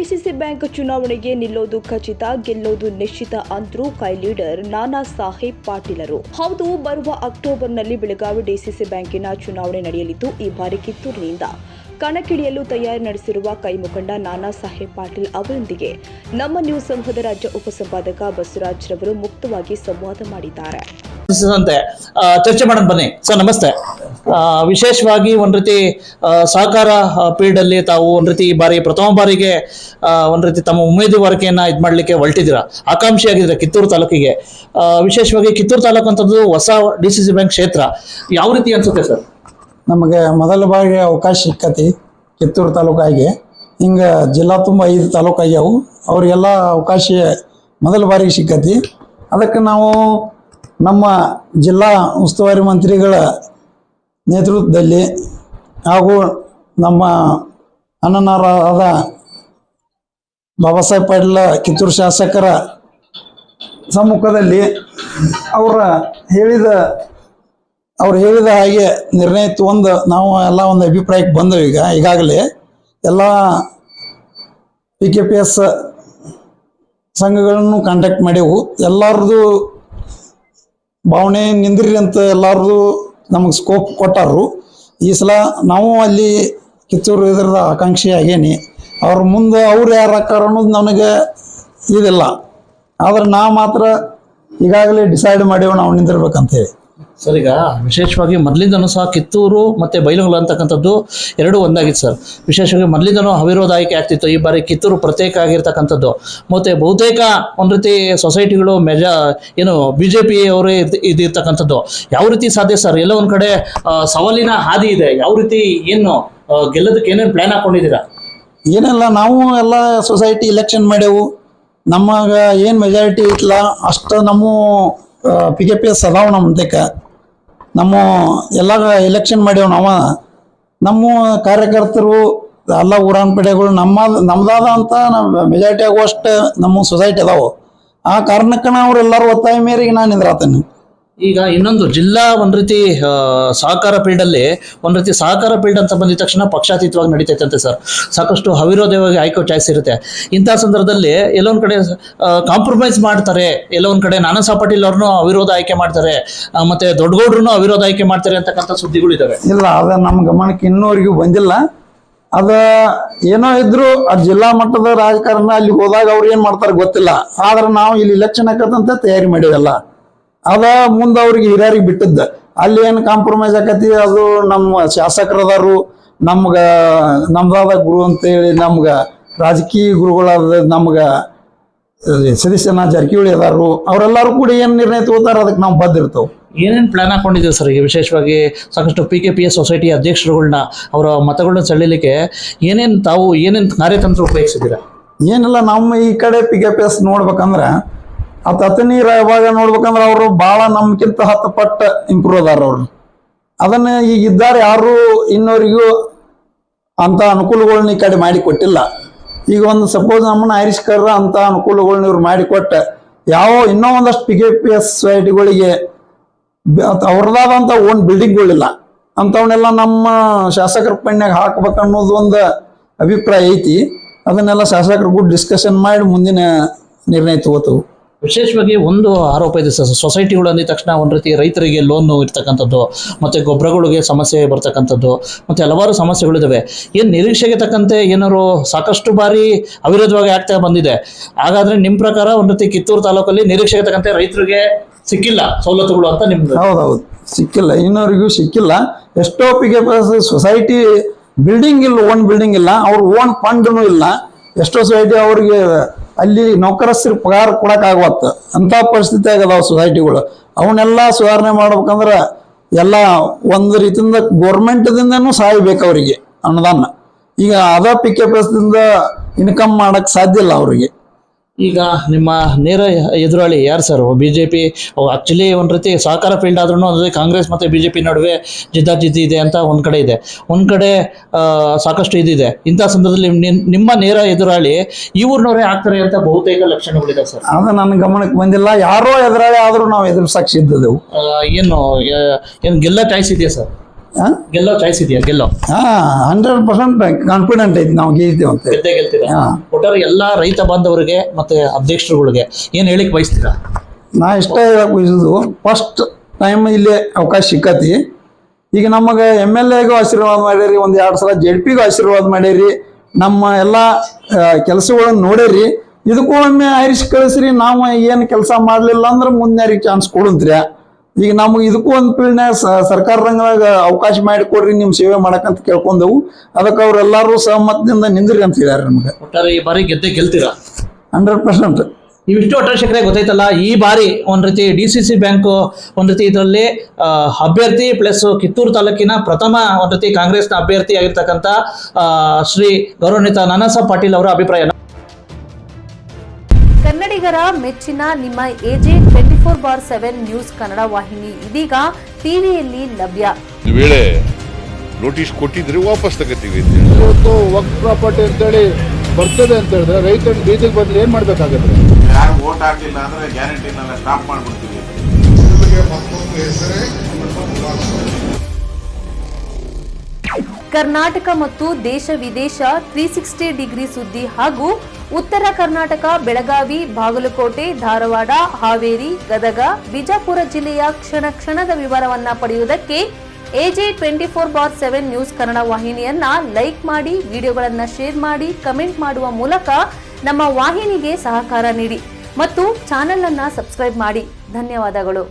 DCC bank ಚುನಾವಣೆಗೆ ನಿಲ್ಲೋದು ಖಚಿತ, ಗೆಲ್ಲೋದು ನಿಶ್ಚಿತ ಅಂದ್ರು ಕೈ ಲೀಡರ್ ನಾನಾ ಸಾಹೇಬ್ ಪಾಟೀಲರು. ಹೌದು, ಬರುವ ಅಕ್ಟೋಬರ್ನಲ್ಲಿ ಬೆಳಗಾವಿ ಡಿಸಿಸಿ ಬ್ಯಾಂಕಿನ ಚುನಾವಣೆ ನಡೆಯಲಿದ್ದು, ಈ ಬಾರಿ ಕಿತ್ತೂರಿನಿಂದ ಕಣಕ್ಕಿಳಿಯಲು ತಯಾರಿ ನಡೆಸಿರುವ ಕೈ ಮುಖಂಡ ನಾನಾ ಸಾಹೇಬ್ ಪಾಟೀಲ್ ಅವರೊಂದಿಗೆ ನಮ್ಮ ನ್ಯೂಸ್ ಸಂಘದ ರಾಜ್ಯ ಉಪಸಂಪಾದಕ ಬಸವರಾಜ್ ರವರು ಮುಕ್ತವಾಗಿ ಸಂವಾದ ಮಾಡಿದ್ದಾರೆ. ಚರ್ಚೆ ಮಾಡೋಣ ಬನ್ನಿ ಸರ್. ನಮಸ್ತೆ. ವಿಶೇಷವಾಗಿ ಒಂದ್ ರೀತಿ ಸಹಕಾರ ಫೀಲ್ಡ್ ಅಲ್ಲಿ ತಾವು ಒಂದ್ ರೀತಿ ಈ ಬಾರಿ ಪ್ರಥಮ ಬಾರಿಗೆ ಒಂದ್ ರೀತಿ ತಮ್ಮ ಉಮೇದುವಾರಿಕೆಯನ್ನ ಇದ್ ಮಾಡ್ಲಿಕ್ಕೆ ಹೊರಟಿದ್ದೀರಾ, ಆಕಾಂಕ್ಷಿಯಾಗಿದ್ದೀರಾ ಕಿತ್ತೂರು ತಾಲೂಕಿಗೆ. ವಿಶೇಷವಾಗಿ ಕಿತ್ತೂರು ತಾಲೂಕು ಅಂತದ್ದು ಹೊಸ ಡಿಸಿಸಿ ಬ್ಯಾಂಕ್ ಕ್ಷೇತ್ರ, ಯಾವ ರೀತಿ ಅನ್ಸುತ್ತೆ ಸರ್? ನಮಗೆ ಮೊದಲ ಬಾರಿಗೆ ಅವಕಾಶ ಸಿಕ್ಕತಿ ಕಿತ್ತೂರು ತಾಲೂಕಾಗಿ. ಹಿಂಗೆ ಜಿಲ್ಲಾ ತುಂಬ 5 ತಾಲೂಕು ಆಗ್ಯಾವು, ಅವ್ರಿಗೆಲ್ಲ ಅವಕಾಶ ಮೊದಲ ಬಾರಿಗೆ ಸಿಕ್ಕತಿ. ಅದಕ್ಕೆ ನಾವು ನಮ್ಮ ಜಿಲ್ಲಾ ಉಸ್ತುವಾರಿ ಮಂತ್ರಿಗಳ ನೇತೃತ್ವದಲ್ಲಿ ಹಾಗೂ ನಮ್ಮ ಅಣ್ಣನವರಾದ ಬಾಬಾ ಸಾಹೇಬ್ ಪಾಟೀಲ್ ಕಿತ್ತೂರು ಶಾಸಕರ ಸಮ್ಮುಖದಲ್ಲಿ ಅವ್ರು ಹೇಳಿದ ಹಾಗೆ ನಿರ್ಣಯ ತಗೊಂಡು ನಾವು ಎಲ್ಲ ಒಂದು ಅಭಿಪ್ರಾಯಕ್ಕೆ ಬಂದವು. ಈಗಾಗಲೇ ಎಲ್ಲ PKPS ಸಂಘಗಳನ್ನು ಕಾಂಟ್ಯಾಕ್ಟ್ ಮಾಡೇವು. ಎಲ್ಲರದು ಭಾವನೆ ನಿಂದ್ರಿ ಅಂತ ಎಲ್ಲರದು ನಮಗೆ ಸ್ಕೋಪ್ ಕೊಟ್ಟಾರು. ಈ ಸಲ ನಾವು ಅಲ್ಲಿ ಕಿತ್ತೂರು ಇದರದ ಆಕಾಂಕ್ಷಿ ಆಗೇನಿ. ಅವ್ರ ಮುಂದೆ ಅವ್ರು ಯಾರು ಹಾಕಾರ ಅನ್ನೋದು ನನಗೆ ಇದಿಲ್ಲ, ಆದ್ರೆ ನಾ ಮಾತ್ರ ಈಗಾಗಲೇ ಡಿಸೈಡ್ ಮಾಡೇವು ನಾವು ನಿಂದಿರ್ಬೇಕಂತೇಳಿ. ಸರ್, ಈಗ ವಿಶೇಷವಾಗಿ ಮೊದಲಿಂದನೂ ಸಹ ಕಿತ್ತೂರು ಮತ್ತು ಬೈಲಹೊಂಗಲ ಅಂತಕ್ಕಂಥದ್ದು ಎರಡೂ ಒಂದಾಗಿತ್ತು ಸರ್. ವಿಶೇಷವಾಗಿ ಮೊದಲಿಂದನೂ ಅವಿರೋಧ ಆಯ್ಕೆ ಆಗ್ತಿತ್ತು. ಈ ಬಾರಿ ಕಿತ್ತೂರು ಪ್ರತ್ಯೇಕ ಆಗಿರ್ತಕ್ಕಂಥದ್ದು. ಮತ್ತು ಬಹುತೇಕ ಒಂದು ರೀತಿ ಸೊಸೈಟಿಗಳು BJP ಅವರೇ ಇದಿರ್ತಕ್ಕಂಥದ್ದು. ಯಾವ ರೀತಿ ಸಾಧ್ಯ ಸರ್? ಎಲ್ಲ ಒಂದು ಕಡೆ ಸವಾಲಿನ ಹಾದಿ ಇದೆ. ಯಾವ ರೀತಿ ಏನು ಗೆಲ್ಲೋದಕ್ಕೆ ಏನೇನು ಪ್ಲ್ಯಾನ್ ಹಾಕ್ಕೊಂಡಿದ್ದೀರಾ? ಏನೆಲ್ಲ ನಾವು ಎಲ್ಲ ಸೊಸೈಟಿ ಇಲೆಕ್ಷನ್ ಮಾಡೇವು. ನಮಗೆ ಏನು ಮೆಜಾರಿಟಿ ಇತ್ತಲ್ಲ ಅಷ್ಟು ನಮ್ಮ PKPS ಅದಾವು. ನಮ್ಮ ಎಲ್ಲ ಎಲೆಕ್ಷನ್ ಮಾಡೇವು. ನಮ್ಮ ಕಾರ್ಯಕರ್ತರು ಎಲ್ಲ ಊರಾನ್ ಪಡೆಗಳು ನಮ್ದಾದ ಅಂತ ಮೆಜಾರಿಟಿ ಆಗುವಷ್ಟು ನಮ್ಮ ಸೊಸೈಟಿ ಅದಾವು. ಆ ಕಾರಣಕ್ಕೆ ಅವರೆಲ್ಲರೂ ಒತ್ತಾಯ ಮೇರೆಗೆ ನಾನು ನಿಂದ್ರಾತೇನೆ. ಈಗ ಇನ್ನೊಂದು ಜಿಲ್ಲಾ ಒಂದು ರೀತಿ ಸಹಕಾರ ಫೀಲ್ಡಲ್ಲಿ ಒಂದು ರೀತಿ ಸಹಕಾರ ಫೀಲ್ಡ್ ಅಂತ ಬಂದಿದ ತಕ್ಷಣ ಪಕ್ಷಾತೀತವಾಗಿ ನಡೀತೈತಂತೆ ಸರ್. ಸಾಕಷ್ಟು ಅವಿರೋಧವಾಗಿ ಆಯ್ಕೆ ಚಾಯ್ಸ್ ಇರುತ್ತೆ. ಇಂಥ ಸಂದರ್ಭದಲ್ಲಿ ಎಲ್ಲೊಂದು ಕಡೆ ಕಾಂಪ್ರಮೈಸ್ ಮಾಡ್ತಾರೆ, ಎಲ್ಲೊಂದು ಕಡೆ ನಾನಾ ಸಾಹೇಬ್ ಪಾಟೀಲ್ ಅವ್ರನ್ನೂ ಅವಿರೋಧ ಆಯ್ಕೆ ಮಾಡ್ತಾರೆ, ಮತ್ತೆ ದೊಡ್ಡಗೌಡ್ರನ್ನೂ ಅವಿರೋಧ ಆಯ್ಕೆ ಮಾಡ್ತಾರೆ ಅಂತಕ್ಕಂಥ ಸುದ್ದಿಗಳಿದ್ದಾವೆ. ಇಲ್ಲ, ಅದು ನಮ್ಮ ಗಮನಕ್ಕೆ ಇನ್ನೂವರೆಗೂ ಬಂದಿಲ್ಲ. ಅದ ಏನೋ ಇದ್ರು ಆ ಜಿಲ್ಲಾ ಮಟ್ಟದ ರಾಜಕಾರಣ ಅಲ್ಲಿ ಹೋದಾಗ ಅವ್ರು ಏನು ಮಾಡ್ತಾರೆ ಗೊತ್ತಿಲ್ಲ. ಆದ್ರೆ ನಾವು ಇಲ್ಲಿ ಇಲೆಕ್ಷನ್ ಹಾಕತ್ತಂತ ತಯಾರಿ ಮಾಡಿವೆಲ್ಲ. ಅದ ಮುಂದೆ ಅವ್ರಿಗೆ ಹಿರಿಯರಿಗೆ ಬಿಟ್ಟದ್ದು. ಅಲ್ಲಿ ಏನು ಕಾಂಪ್ರಮೈಸ್ ಆಕತಿ, ಅದು ನಮ್ಮ ಶಾಸಕರದಾರು, ನಮ್ದಾದ ಗುರು ಅಂತೇಳಿ ನಮ್ಗೆ ರಾಜಕೀಯ ಗುರುಗಳಾದ ನಮ್ಗೆ ಸದಸ್ಯನ ಜಾರಕಿಹೊಳಿ ಅದಾರು. ಅವರೆಲ್ಲರೂ ಕೂಡ ಏನು ನಿರ್ಣಯ ತಗೋತಾರೆ ಅದಕ್ಕೆ ನಾವು ಬದ್ದಿರ್ತೇವೆ. ಏನೇನು ಪ್ಲಾನ್ ಹಾಕೊಂಡಿದ್ದೀವಿ ಸರ್? ಈಗ ವಿಶೇಷವಾಗಿ ಸಾಕಷ್ಟು PKPS ಸೊಸೈಟಿ ಅಧ್ಯಕ್ಷರುಗಳನ್ನ ಅವರ ಮತಗಳನ್ನ ಸೆಳೀಲಿಕ್ಕೆ ಏನೇನು ಕಾರ್ಯತಂತ್ರ ಉಪಯೋಗಿಸಿದ್ದೀರಾ? ಏನಿಲ್ಲ, ನಮ್ಮ ಈ ಕಡೆ PKPS ನೋಡ್ಬೇಕಂದ್ರೆ ನೀರು ಯಾವಾಗ ನೋಡ್ಬೇಕಂದ್ರೆ ಅವರು ಭಾಳ ನಮ್ಗಿಂತ 10 ಪಟ್ಟು ಇಂಪ್ರೂವ್ ಅದಾರ. ಅವರು ಅದನ್ನು ಈಗ ಇದ್ದಾರೆ, ಯಾರು ಇನ್ನವರಿಗೂ ಅಂಥ ಅನುಕೂಲಗಳನ್ನ ಈ ಕಡೆ ಮಾಡಿ ಕೊಟ್ಟಿಲ್ಲ. ಈಗ ಒಂದು ಸಪೋಸ್ ನಮ್ಮನ್ನ ಆರಿಸ್ಕರ ಅಂಥ ಅನುಕೂಲಗಳನ್ನ ಇವ್ರು ಮಾಡಿಕೊಟ್ಟ ಇನ್ನೂ ಒಂದಷ್ಟು PKPS ಸೊಸೈಟಿಗಳಿಗೆ ಅವ್ರದಾದಂಥ ಓನ್ ಬಿಲ್ಡಿಂಗ್ಗಳಿಲ್ಲ. ಅಂಥವನ್ನೆಲ್ಲ ನಮ್ಮ ಶಾಸಕರ ಪಣ್ಯಾಗ ಹಾಕ್ಬೇಕನ್ನೋದು ಒಂದು ಅಭಿಪ್ರಾಯ ಐತಿ. ಅದನ್ನೆಲ್ಲ ಶಾಸಕರು ಕೂಡ ಡಿಸ್ಕಷನ್ ಮಾಡಿ ಮುಂದಿನ ನಿರ್ಣಯ ತಗೋತವು. ವಿಶೇಷವಾಗಿ ಒಂದು ಆರೋಪ ಇದೆ ಸರ್, ಸೊಸೈಟಿಗಳು ಅಂದಿದ ತಕ್ಷಣ ಒಂದು ರೀತಿ ರೈತರಿಗೆ ಲೋನ್ ಇರ್ತಕ್ಕಂಥದ್ದು, ಮತ್ತು ಗೊಬ್ಬರಗಳಿಗೆ ಸಮಸ್ಯೆ ಬರ್ತಕ್ಕಂಥದ್ದು, ಮತ್ತು ಹಲವಾರು ಸಮಸ್ಯೆಗಳಿದ್ದಾವೆ. ಏನು ನಿರೀಕ್ಷೆಗೆ ತಕ್ಕಂತೆ ಏನಾದ್ರು ಸಾಕಷ್ಟು ಬಾರಿ ಅವಿರೋಧವಾಗಿ ಆಗ್ತಾ ಬಂದಿದೆ. ಹಾಗಾದರೆ ನಿಮ್ಮ ಪ್ರಕಾರ ಒಂದು ರೀತಿ ಕಿತ್ತೂರು ತಾಲೂಕಲ್ಲಿ ನಿರೀಕ್ಷೆಗೆ ತಕ್ಕಂತೆ ರೈತರಿಗೆ ಸಿಕ್ಕಿಲ್ಲ ಸವಲತ್ತುಗಳು ಅಂತ ನಿಮ್ದು? ಹೌದೌದು, ಸಿಕ್ಕಿಲ್ಲ, ಇನ್ನವರಿಗೂ ಸಿಕ್ಕಿಲ್ಲ. ಎಷ್ಟೋ PKPS ಸೊಸೈಟಿ ಬಿಲ್ಡಿಂಗ್ ಇಲ್ಲ, ಓನ್ ಬಿಲ್ಡಿಂಗ್ ಇಲ್ಲ, ಅವ್ರ ಓನ್ ಫಂಡ್ನೂ ಇಲ್ಲ. ಎಷ್ಟೋ ಸೊಸೈಟಿ ಅವ್ರಿಗೆ ಅಲ್ಲಿ ನೌಕರಸ್ಥರು ಪಗಾರ ಕೊಡೋಕ್ಕಾಗವತ್ತ ಅಂಥ ಪರಿಸ್ಥಿತಿ ಆಗದಾವ ಸೊಸೈಟಿಗಳು. ಅವನ್ನೆಲ್ಲ ಸುಧಾರಣೆ ಮಾಡ್ಬೇಕಂದ್ರೆ ಎಲ್ಲ ಒಂದು ರೀತಿಯಿಂದ ಗೋರ್ಮೆಂಟ್ದಿಂದನೂ ಸಹಾಯ ಬೇಕು ಅವರಿಗೆ ಅನುದಾನ. ಈಗ ಅದ PKPSದಿಂದ ಇನ್ಕಮ್ ಮಾಡೋಕ್ಕೆ ಸಾಧ್ಯ ಇಲ್ಲ ಅವರಿಗೆ. ಈಗ ನಿಮ್ಮ ನೇರ ಎದುರಾಳಿ ಯಾರು ಸರ್? BJP ಆ್ಯಕ್ಚುಲಿ ಒಂದು ರೀತಿ ಸಹಕಾರ ಫೀಲ್ಡ್ ಆದ್ರೂ ಅಂದರೆ ಕಾಂಗ್ರೆಸ್ ಮತ್ತು BJP ನಡುವೆ ಜಿದ್ದಾಜಿದ್ದಿ ಇದೆ ಅಂತ ಒಂದು ಕಡೆ ಇದೆ, ಒಂದು ಕಡೆ ಸಾಕಷ್ಟು ಇದಿದೆ. ಇಂಥ ಸಂದರ್ಭದಲ್ಲಿ ನಿಮ್ಮ ನೇರ ಎದುರಾಳಿ ಈ ಊರಿನವರೇ ಆಗ್ತಾರೆ ಅಂತ ಬಹುತೇಕ ಲಕ್ಷಣಗಳಿದೆ ಸರ್. ಅದು ನನ್ನ ಗಮನಕ್ಕೆ ಬಂದಿಲ್ಲ. ಯಾರೋ ಎದುರಾಳಿ ಆದರೂ ನಾವು ಎದುರಿಸಕ್ಕೆ ಸಿದ್ಧದೆವು. ಏನು ಗೆಲ್ಲ ಚಾಯ್ಸ್ ಇದೆಯಾ ಸರ್? ಗೆಲ್ಲೋ ಚಾಯ್ಸ್ ಇದೆಯಾ? ಗೆಲ್ಲೋ 100% ಕಾನ್ಫಿಡೆಂಟ್ ಐತಿ ನಾವು ಗೆಲ್ತೀವಿ ಅಂತ. ಗೆಲ್ತೀರಾ? ಹಾ. ಒಟ್ಟಾರೆ ಎಲ್ಲ ರೈತ ಬಾಂಧವರಿಗೆ ಮತ್ತೆ ಅಧ್ಯಕ್ಷರುಗಳಿಗೆ ಏನ್ ಹೇಳಿಕ್ ಬಯಸ್ತೀರಾ? ನಾ ಇಷ್ಟ ಹೇಳಕ್ ಬಯಸೋದು, ಫಸ್ಟ್ ಟೈಮ್ ಇಲ್ಲಿ ಅವಕಾಶ ಸಿಕ್ಕತಿ. ಈಗ ನಮಗೆ MLAಗೂ ಆಶೀರ್ವಾದ ಮಾಡ್ಯಾರಿ, ಒಂದು 2 ಸಲ JDPಗೂ ಆಶೀರ್ವಾದ ಮಾಡ್ಯಾರಿ, ನಮ್ಮ ಎಲ್ಲ ಕೆಲಸಗಳನ್ನು ನೋಡ್ಯಾರಿ. ಇದಕ್ಕೂ ಒಮ್ಮೆ ಆರಿಸಿ ಕಳಿಸ್ರಿ, ನಾವು ಏನು ಕೆಲಸ ಮಾಡಲಿಲ್ಲ ಅಂದ್ರೆ ಮುಂದ್ಯಾರಿಗೆ ಚಾನ್ಸ್ ಕೊಡುಂತ್ರಿ. ಈಗ ನಮಗೆ ಇದಕ್ಕೂ ಒಂದು ಫೀಲ್ಡ್ನಾಗ ಸರ್ಕಾರ ರಂಗದಾಗ ಅವಕಾಶ ಮಾಡಿಕೊಡ್ರಿ ನಿಮ್ಮ ಸೇವೆ ಮಾಡಕ್ಕಂತ ಕೇಳ್ಕೊಂಡೆವು. ಅದಕ್ಕೆ ಅವರೆಲ್ಲರೂ ಸಹಮತದಿಂದ ನಿಂದ್ರಿ ಅಂತ ಹೇಳ್ಯಾರ ನಮಗೆ. ಒಟ್ಟಾರೆ ಈ ಬಾರಿ ಗೆಲ್ತೀರಾ? 100%. ಇವಿಷ್ಟು ಒಟ್ಟಾರೆ ಶೇಖರೆ ಗೊತ್ತಾಯ್ತಲ್ಲ, ಈ ಬಾರಿ ಒಂದ್ ರೀತಿ DCC ಬ್ಯಾಂಕ್ ಒಂದ್ ರೀತಿ ಇದರಲ್ಲಿ ಅಭ್ಯರ್ಥಿ ಪ್ಲಸ್ ಕಿತ್ತೂರು ತಾಲೂಕಿನ ಪ್ರಥಮ ಒಂದ್ ರೀತಿ ಕಾಂಗ್ರೆಸ್ನ ಅಭ್ಯರ್ಥಿ ಆಗಿರ್ತಕ್ಕಂಥ ಶ್ರೀ ಗೌರವಾನ್ವಿತ ನಾನಾ ಸಾಹೇಬ್ ಪಾಟೀಲ್ ಅವರ ಅಭಿಪ್ರಾಯ. ಕನ್ನಡಿಗರ ಮೆಚ್ಚಿನ ನಿಮ್ಮ AJ 24/7 ನ್ಯೂಸ್ ಕನ್ನಡ ವಾಹಿನಿ ಇದೀಗ ಟಿವಿಯಲ್ಲಿ ಲಭ್ಯ. ಒಂದು ವೇಳೆ ನೋಟಿಸ್ ಕೊಟ್ಟಿದ್ರೆ ವಾಪಸ್ ತಗೋತೀವಿ. ಇವತ್ತು ವಕ್ಫ್ ಪ್ರಾಪರ್ಟಿ ಅಂತೇಳಿ ಬರ್ತದೆ ಅಂತ ಹೇಳಿದ್ರೆ ರೈತರು ಬೀದಿಗೆ ಬದಲು ಏನ್ ಮಾಡ್ಬೇಕಾಗತ್ತೆ? ಯಾರು ವೋಟ್ ಹಾಕಿಲ್ಲ ಅಂದ್ರೆ ಗ್ಯಾರಂಟಿನೆಲ್ಲ ಸ್ಟಾಪ್ ಮಾಡ್ಬಿಡ್ತೀವಿ. ಕರ್ನಾಟಕ ಮತ್ತು ದೇಶ ವಿದೇಶ 360 ಡಿಗ್ರಿ ಸುದ್ದಿ ಹಾಗೂ ಉತ್ತರ ಕರ್ನಾಟಕ, ಬೆಳಗಾವಿ, ಬಾಗಲಕೋಟೆ, ಧಾರವಾಡ, ಹಾವೇರಿ, ಗದಗ, ಬಿಜಾಪುರ ಜಿಲ್ಲೆಯ ಕ್ಷಣ ಕ್ಷಣದ ವಿವರವನ್ನ ಪಡೆಯುವುದಕ್ಕೆ AJ 24/7 ನ್ಯೂಸ್ ಕನ್ನಡ ವಾಹಿನಿಯನ್ನ ಲೈಕ್ ಮಾಡಿ, ವಿಡಿಯೋಗಳನ್ನ ಶೇರ್ ಮಾಡಿ, ಕಮೆಂಟ್ ಮಾಡುವ ಮೂಲಕ ನಮ್ಮ ವಾಹಿನಿಗೆ ಸಹಕಾರ ನೀಡಿ ಮತ್ತು ಚಾನೆಲ್ ಅನ್ನ ಸಬ್ಸ್ಕ್ರೈಬ್ ಮಾಡಿ. ಧನ್ಯವಾದಗಳು.